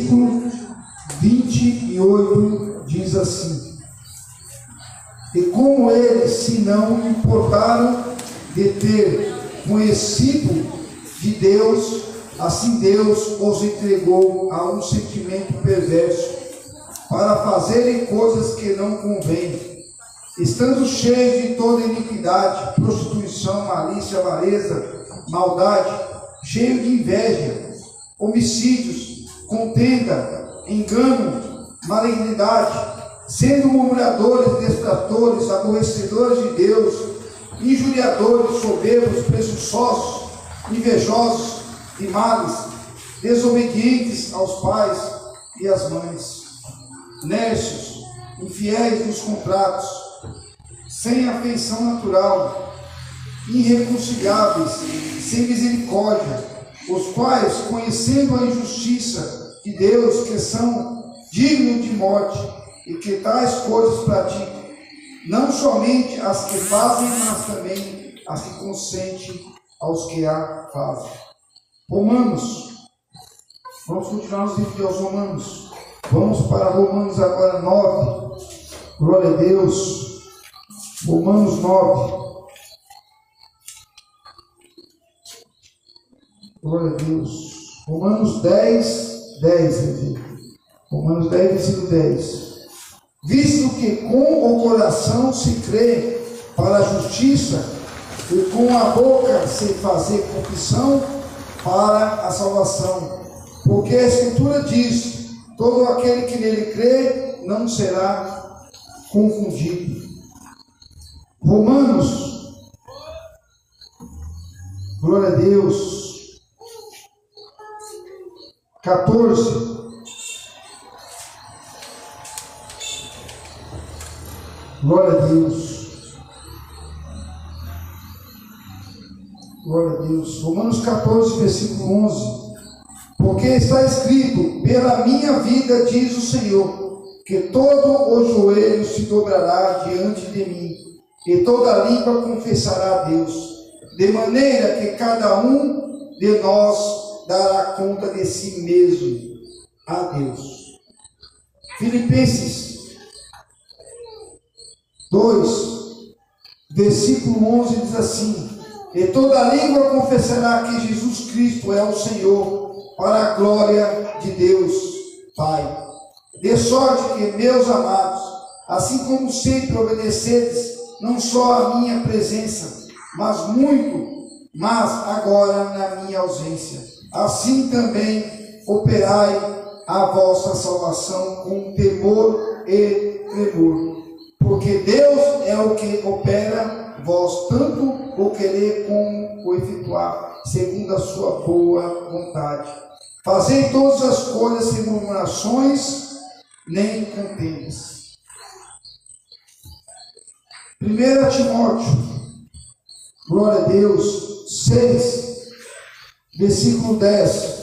versículo 28 diz assim: e como eles se não importaram de ter conhecido de Deus, assim Deus os entregou a um sentimento perverso para fazerem coisas que não convêm, estando cheios de toda iniquidade, prostituição, malícia, avareza, maldade, cheio de inveja, homicídios, contenda, engano, malignidade, sendo murmuradores, detratores, aborrecedores de Deus, injuriadores, soberbos, presunçosos, invejosos e males, desobedientes aos pais e às mães, nércios, infiéis nos contratos, sem afeição natural, irreconciliáveis, sem misericórdia, os quais, conhecendo a injustiça de Deus, que são dignos de morte, e que tais coisas praticam, não somente as que fazem, mas também as que consentem aos que a fazem. Romanos, vamos continuar nos livros aos Romanos, vamos para Romanos agora 9, glória a Deus, Romanos 9, glória a Deus, Romanos 10, 10, Romanos 10, versículo 10. Visto que com o coração se crê para a justiça, e com a boca se fazer confissão para a salvação. Porque a Escritura diz: todo aquele que nele crê não será confundido. Romanos, glória a Deus, 14. Glória a Deus. Glória a Deus. Romanos 14, versículo 11. Porque está escrito: pela minha vida, diz o Senhor, que todo o joelho se dobrará diante de mim, e toda língua confessará a Deus, de maneira que cada um de nós dará conta de si mesmo a Deus. Filipenses 2, versículo 11 diz assim: e toda língua confessará que Jesus Cristo é o Senhor, para a glória de Deus Pai. De sorte que, meus amados, assim como sempre obedecedes, não só a minha presença, mas agora na minha ausência, assim também operai a vossa salvação com temor e tremor. Porque Deus é o que opera vós tanto o querer como o efetuar, segundo a sua boa vontade. Fazei todas as coisas sem murmurações nem contendas. 1 Timóteo, glória a Deus, 6, versículo 10.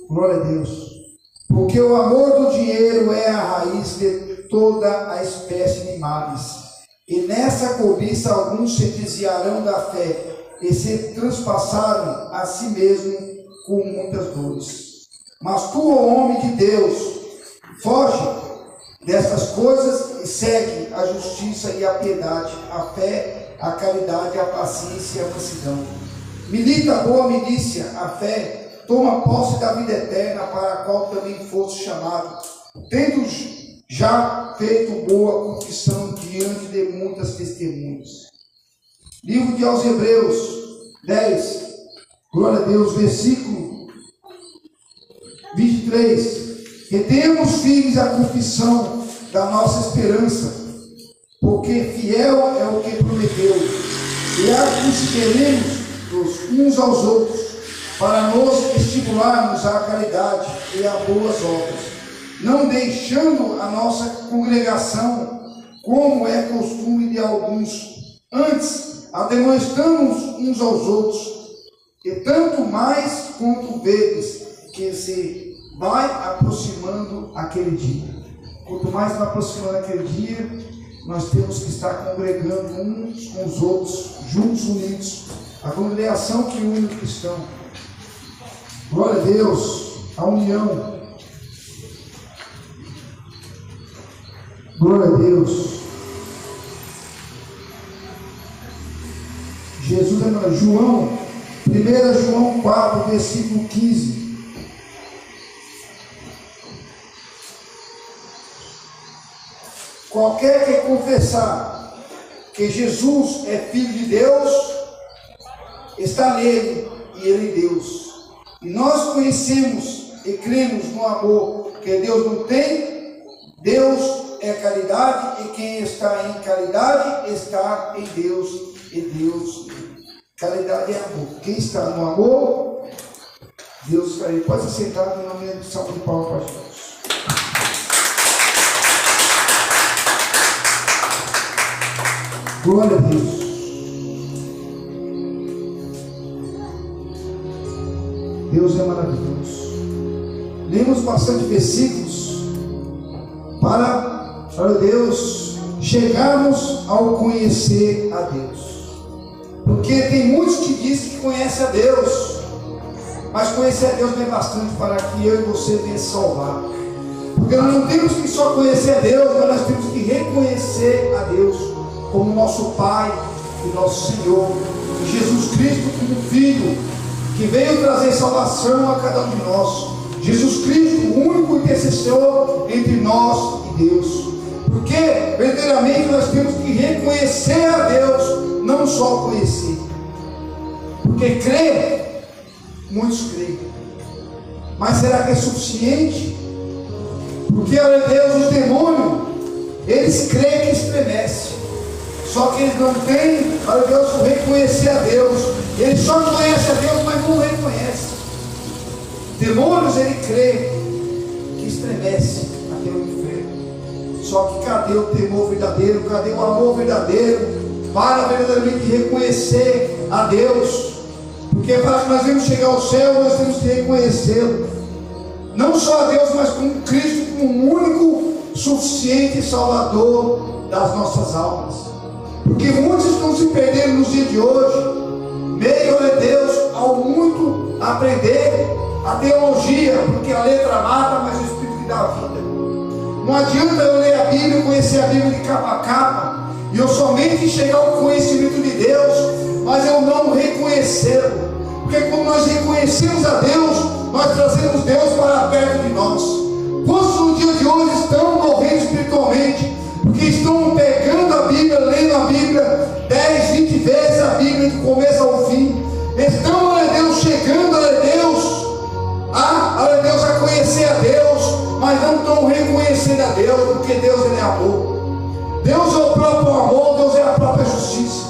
Glória a Deus. Porque o amor do dinheiro é a raiz de toda a espécie de males. E nessa cobiça alguns se desviarão da fé e se transpassaram a si mesmo com muitas dores. Mas tu, ó homem de Deus, foge dessas coisas e segue a justiça e a piedade, a fé, a caridade, a paciência e a mansidão. Milita a boa milícia, a fé. Toma posse da vida eterna, para a qual também foste chamado, tendo já feito boa confissão diante de muitas testemunhas. Livro de aos Hebreus 10, glória a Deus, versículo 23. Retemos firmes a confissão da nossa esperança, porque fiel é o que prometeu, e aconselhemos-nos uns aos outros, para nos estimularmos à caridade e a boas obras, não deixando a nossa congregação, como é costume de alguns, antes ademoestamos uns aos outros, e tanto mais quanto vedes que se vai aproximando aquele dia. Quanto mais vai aproximando aquele dia, nós temos que estar congregando uns com os outros, juntos, unidos, a congregação que une o cristão. Glória a Deus. A união. Glória a Deus. Jesus é João, 1 João 4, versículo 15. Qualquer que confessar que Jesus é Filho de Deus, está nele e ele em Deus. E nós conhecemos e cremos no amor que Deus não tem. Deus é caridade e quem está em caridade está em Deus e Deus. Caridade é amor. Quem está no amor, Deus está aí. Pode se sentar em nome de São Paulo para Jesus. Glória a Deus. Deus é maravilhoso. Lemos bastante versículos para Deus chegarmos ao conhecer a Deus. Porque tem muitos que dizem que conhecem a Deus, mas conhecer a Deus não é bastante para que eu e você venha salvar. Porque nós não temos que só conhecer a Deus, mas nós temos que reconhecer a Deus como nosso Pai e nosso Senhor, e Jesus Cristo como Filho, que veio trazer salvação a cada um de nós. Jesus Cristo, o único intercessor entre nós e Deus. Porque verdadeiramente nós temos que reconhecer a Deus, não só conhecer. Porque crer, muitos creem. Mas será que é suficiente? Porque, olha Deus, os demônios, eles creem que estremecem. Só que eles não têm, olha Deus, reconhecer a Deus. Eles só conhecem a Deus, mas não reconhecem. Demônios, ele crê que estremece até o inferno. Só que cadê o temor verdadeiro? Cadê o amor verdadeiro? Para verdadeiramente reconhecer a Deus. Porque para que nós venhamos chegar ao céu, nós temos que reconhecê-lo. Não só a Deus, mas como Cristo, como o único suficiente Salvador das nossas almas. Porque muitos estão se perdendo nos dias de hoje, meio a Deus, ao muito aprender a teologia, porque a letra mata, mas o Espírito que dá a vida. Não adianta eu ler a Bíblia, conhecer a Bíblia de capa a capa, e eu somente chegar ao conhecimento de Deus, mas eu não reconhecê-lo. Porque quando nós reconhecemos a Deus, nós trazemos Deus para perto de nós. Quantos no dia de hoje estão morrendo espiritualmente? Porque estão pegando a Bíblia, lendo a Bíblia 10, 20 vezes a Bíblia do começo ao fim. Estão, olha Deus, chegando, olha Deus, a conhecer a Deus, mas não estão reconhecendo a Deus, porque Deus ele é amor. Deus é o próprio amor, Deus é a própria justiça.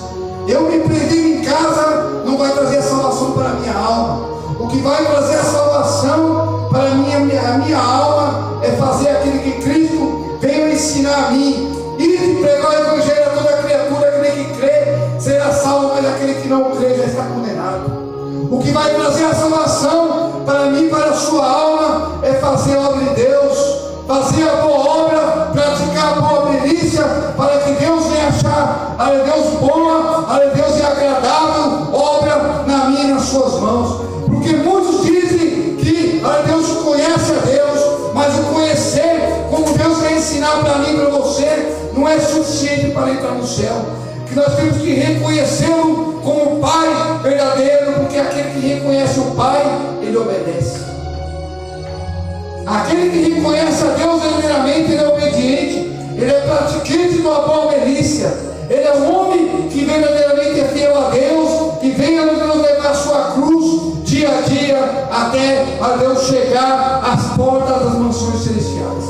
Eu me prender em casa não vai trazer a salvação para a minha alma. O que vai trazer a salvação para a minha alma é fazer aquilo que Cristo veio ensinar a mim. E pregar o Evangelho a toda criatura, aquele que crê será salvo, mas aquele que não crê já está condenado. O que vai trazer a salvação para mim, para a sua alma, é fazer a obra de Deus, fazer a boa obra, praticar a boa milícia, para que Deus venha achar, olha Deus, boa, olha Deus, e agradável obra na minha e nas suas mãos. Porque muitos dizem que, olha Deus, conhece a Deus, mas o conhecer, como Deus vai ensinar para mim e para você, não é suficiente para entrar no céu. Que nós temos que reconhecê-lo como Pai verdadeiro, porque aquele que reconhece o Pai, ele obedece. Aquele que reconhece a Deus verdadeiramente, ele é obediente, ele é praticante de uma boa milícia, ele é um homem que verdadeiramente é fiel a Deus e vem a Deus levar a sua cruz dia a dia até a Deus chegar às portas das mansões celestiais.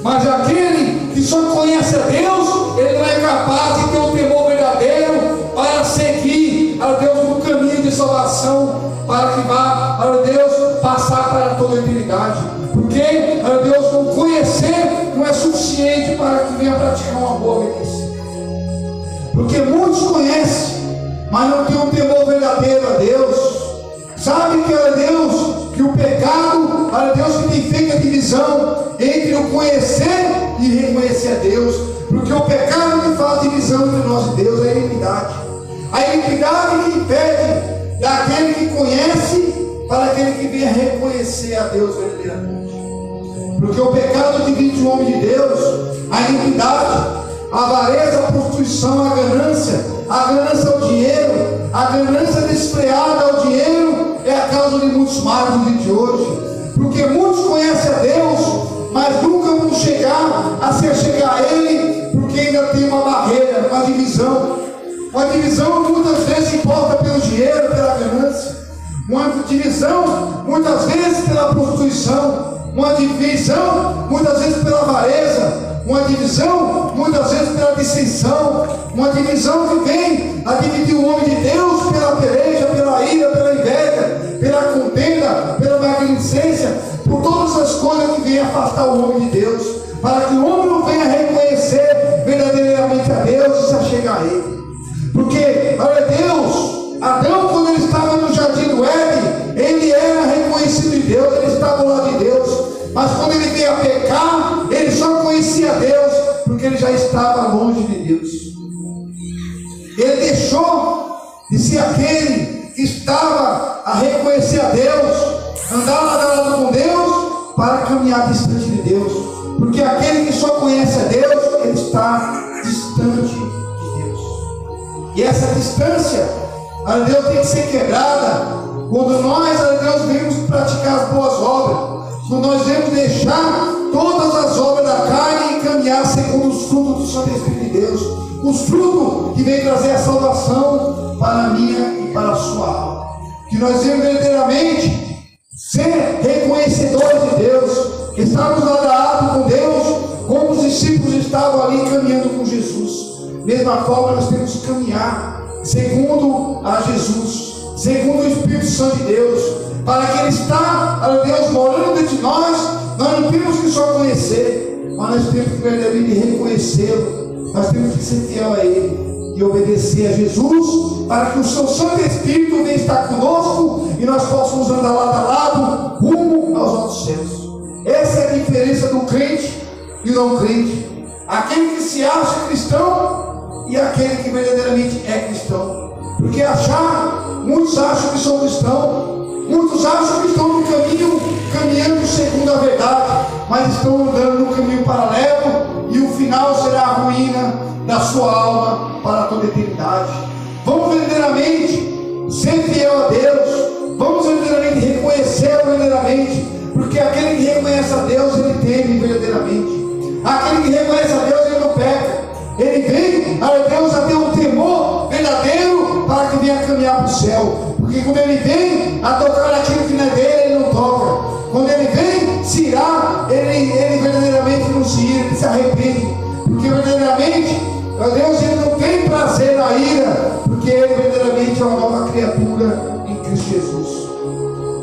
Mas aquele que só conhece a Deus, ele não é capaz de ter o temor verdadeiro para seguir a Deus no caminho de salvação, para que vá, a Deus, passar para toda a eternidade. Porque, a Deus, não conhecer não é suficiente para que venha praticar uma boa milícia. Porque muitos conhecem, mas não tem um temor verdadeiro a Deus. Sabe que, olha Deus, que o pecado, olha Deus, que tem feito a divisão entre o conhecer e reconhecer a Deus. Porque o pecado que faz divisão entre nós e Deus é a iniquidade. A iniquidade que impede daquele que conhece para aquele que venha reconhecer a Deus verdadeiramente. Porque o pecado divide o homem de Deus, a iniquidade, a avareza, a prostituição, a ganância ao dinheiro, a ganância desfreada ao dinheiro é a causa de muitos males no dia de hoje. Porque muitos conhecem a Deus, mas nunca vão chegar a se chegar a Ele, porque ainda tem uma barreira, uma divisão. Uma divisão muitas vezes imposta pelo dinheiro, pela ganância. Uma divisão muitas vezes pela prostituição. Uma divisão muitas vezes pela avareza. Uma divisão muitas vezes pela dissensão. Uma divisão que vem a dividir o homem de Deus pela peleja, pela ira, pela inveja, pela contenda, pela magnificência, por todas as coisas que vêm afastar o homem de Deus, para que o homem não venha reconhecer verdadeiramente a Deus e se achegar a Ele. Porque, olha Deus, Adão, quando ele estava no jardim do Éden, ele era reconhecido de Deus, ele estava ao lado de Deus. Mas quando ele veio a pecar, ele só conhecia Deus, porque ele já estava longe de Deus. Ele deixou de ser aquele que estava a reconhecer a Deus, andar lado a lado com Deus, para caminhar distante de Deus. Porque aquele que só conhece a Deus, ele está distante de Deus. E essa distância, a Deus, tem que ser quebrada quando nós, a Deus, vemos praticar as boas obras. Quando nós devemos deixar todas as obras da carne e caminhar segundo os frutos do Santo Espírito de Deus. Os frutos que vêm trazer a salvação para a minha e para a sua alma. Que nós devemos verdadeiramente ser reconhecedores de Deus. Estarmos lado a lado com Deus, como os discípulos estavam ali caminhando com Jesus. Mesma forma nós temos que caminhar segundo a Jesus, segundo o Espírito Santo de Deus, para que Ele está, Deus, morando dentro de nós. Nós não temos que só conhecer, mas nós temos que verdadeiramente reconhecê-lo. Nós temos que ser fiel a Ele e obedecer a Jesus, para que o seu Santo Espírito venha estar conosco e nós possamos andar lado a lado, rumo aos altos céus. Essa é a diferença do crente e do não crente. Aquele que se acha cristão e aquele que verdadeiramente é cristão. Porque muitos acham que são cristãos. Muitos acham que estão no caminho, caminhando segundo a verdade, mas estão andando no caminho paralelo, e o final será a ruína da sua alma para toda a eternidade. Vamos verdadeiramente ser fiel a Deus, vamos verdadeiramente reconhecê-lo verdadeiramente, porque aquele que reconhece a Deus, ele teme verdadeiramente. Aquele que reconhece a Deus, ele não peca. Ele vem a Deus a ter um temor verdadeiro para que venha caminhar para o céu. Porque quando ele vem a tocar naquilo que não é dele, ele não toca. Quando ele vem se irar, ele verdadeiramente não se ira, ele se arrepende. Porque verdadeiramente, Deus, ele não tem prazer na ira, porque ele verdadeiramente é uma nova criatura em Cristo Jesus.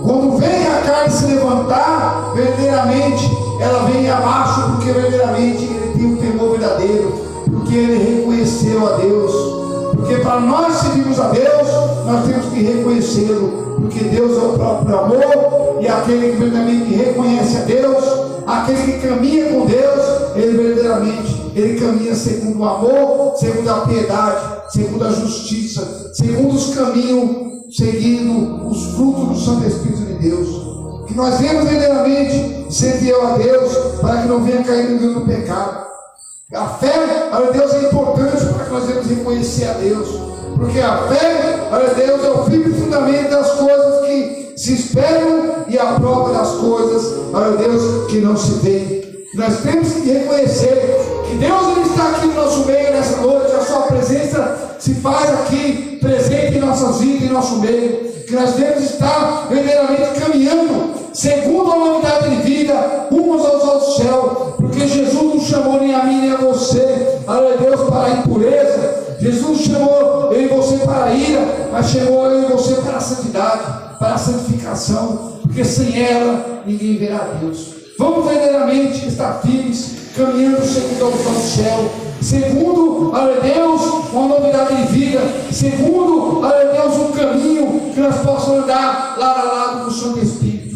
Quando vem a carne se levantar, verdadeiramente ela vem abaixo, porque verdadeiramente ele tem um temor verdadeiro, porque ele reconheceu a Deus. Porque para nós servirmos a Deus, nós temos que reconhecê-lo, porque Deus é o próprio amor, e aquele que verdadeiramente reconhece a Deus, aquele que caminha com Deus, ele verdadeiramente, ele caminha segundo o amor, segundo a piedade, segundo a justiça, segundo os caminhos, seguindo os frutos do Santo Espírito de Deus. Que nós venhamos verdadeiramente ser fiel a Deus, para que não venha cair no engano do pecado. A fé, olha Deus, é importante para que nós devemos reconhecer a Deus, porque a fé, olha Deus, é o firme fundamento das coisas que se esperam e a prova das coisas, olha Deus, que não se veem. Nós temos que reconhecer que Deus, ele está aqui no nosso meio nessa noite. A sua presença se faz aqui presente em nossas vidas, em nosso meio. Que nós devemos estar verdadeiramente caminhando segundo a novidade de vida, uns aos altos céus, porque Jesus não chamou nem a mim nem a você, aleluia, Deus, para a impureza. Jesus chamou eu e você para a ira, mas chamou eu e você para a santidade, para a santificação, porque sem ela ninguém verá Deus. Vamos verdadeiramente estar firmes, caminhando segundo aos altos céus, segundo, aleluia, Deus, uma novidade de vida, segundo, aleluia, Deus, um caminho que nós possamos andar lado a lado com o Santo Espírito.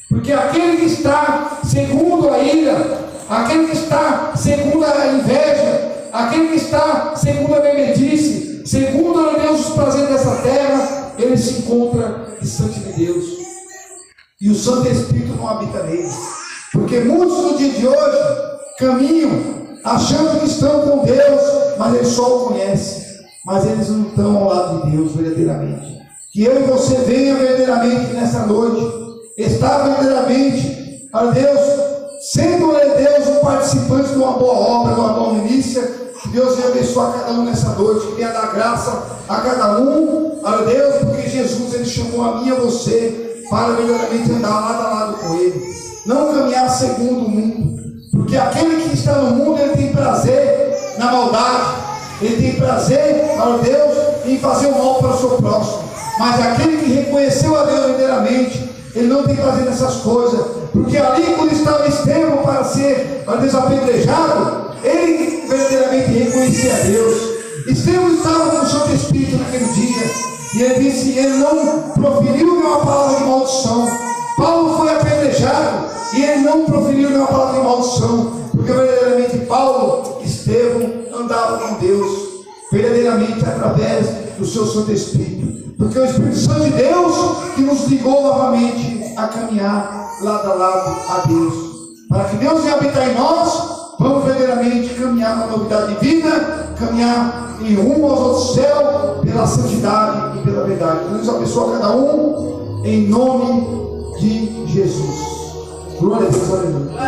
Porque aquele que está segundo a ira, aquele que está segundo a inveja, aquele que está segundo a bebedice, segundo, aleluia, Deus, os prazeres dessa terra, ele se encontra distante de Deus. e o Santo Espírito não habita neles. Porque muitos no dia de hoje caminham achando que estão com Deus, mas eles só o conhecem, mas eles não estão ao lado de Deus verdadeiramente. Que eu e você venha verdadeiramente nessa noite, estar verdadeiramente, a Deus, sendo Deus um participante de uma boa obra, de uma boa milícia. Que Deus venha abençoar cada um nessa noite, que venha dar graça a cada um, a Deus, porque Jesus ele chamou a mim e a você para verdadeiramente andar lado a lado com Ele, não caminhar segundo o mundo, porque aquele que está no mundo ele tem prazer na maldade, ele tem prazer, a Deus, em fazer o mal para o seu próximo, mas aquele que reconheceu a Deus verdadeiramente, ele não tem prazer nessas coisas, porque ali quando estava Estevão para ser, a Deus, apedrejado, ele verdadeiramente reconhecia a Deus. Estevão estava com o Santo Espírito naquele dia, e ele disse, ele não proferiu nenhuma palavra de maldição. Paulo foi apedrejado, e ele não proferiu nenhuma palavra de maldição, porque verdadeiramente Paulo, Estevão, andava com Deus, verdadeiramente através do seu Santo Espírito, porque é o Espírito Santo de Deus que nos ligou novamente a caminhar lado a lado a Deus, para que Deus venha habitar em nós. Vamos verdadeiramente caminhar na novidade de vida, caminhar em rumo aos outros céus, pela santidade e pela verdade. Deus abençoe a cada um, em nome de Jesus. Glória a Deus, aleluia.